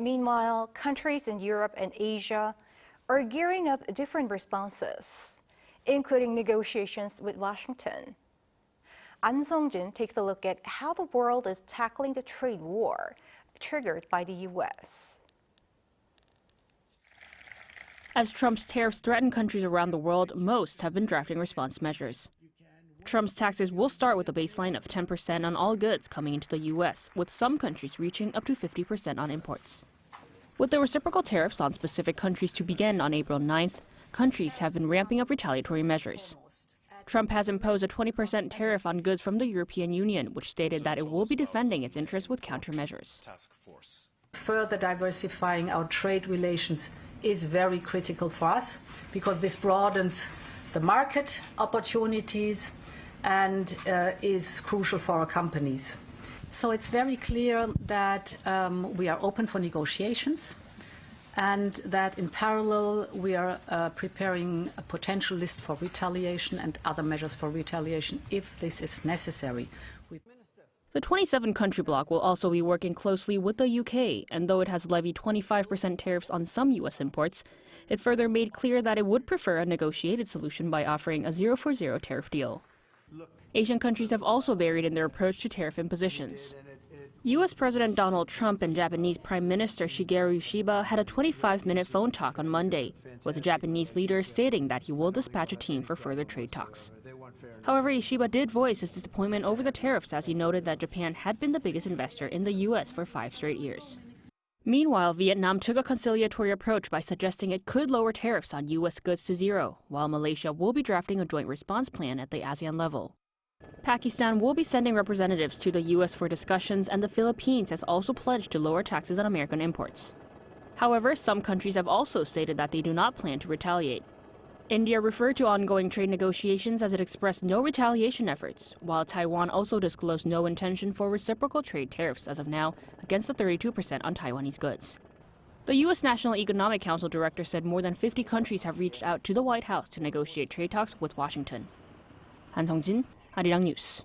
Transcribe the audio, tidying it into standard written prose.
Meanwhile, countries in Europe and Asia are gearing up different responses, including negotiations with Washington. Ahn Sung-jin takes a look at how the world is tackling the trade war triggered by the U.S. As Trump's tariffs threaten countries around the world, most have been drafting response measures. Trump's taxes will start with a baseline of 10% on all goods coming into the U.S., with some countries reaching up to 50% on imports. With the reciprocal tariffs on specific countries to begin on April 9th, countries have been ramping up retaliatory measures. Trump has imposed a 20% tariff on goods from the European Union, which stated that it will be defending its interests with countermeasures. Further diversifying our trade relations is very critical for us because this broadens the market opportunities and is crucial for our companies. So it's very clear that we are open for negotiations and that in parallel we are preparing a potential list for retaliation and other measures for retaliation if this is necessary. The 27-country bloc will also be working closely with the UK, and though it has levied 25% tariffs on some U.S. imports, it further made clear that it would prefer a negotiated solution by offering a 0-for-0 tariff deal. Asian countries have also varied in their approach to tariff impositions. U.S. President Donald Trump and Japanese Prime Minister Shigeru Ishiba had a 25-minute phone talk on Monday, with the Japanese leader stating that he will dispatch a team for further trade talks. However, Ishiba did voice his disappointment over the tariffs as he noted that Japan had been the biggest investor in the U.S. for 5 straight years. Meanwhile, Vietnam took a conciliatory approach by suggesting it could lower tariffs on U.S. goods to 0, while Malaysia will be drafting a joint response plan at the ASEAN level. Pakistan will be sending representatives to the U.S. for discussions, and the Philippines has also pledged to lower taxes on American imports. However, some countries have also stated that they do not plan to retaliate. India referred to ongoing trade negotiations as it expressed no retaliation efforts, while Taiwan also disclosed no intention for reciprocal trade tariffs as of now against the 32% on Taiwanese goods. The U.S. National Economic Council director said more than 50 countries have reached out to the White House to negotiate trade talks with Washington. Ahn Sung-jin, Arirang News.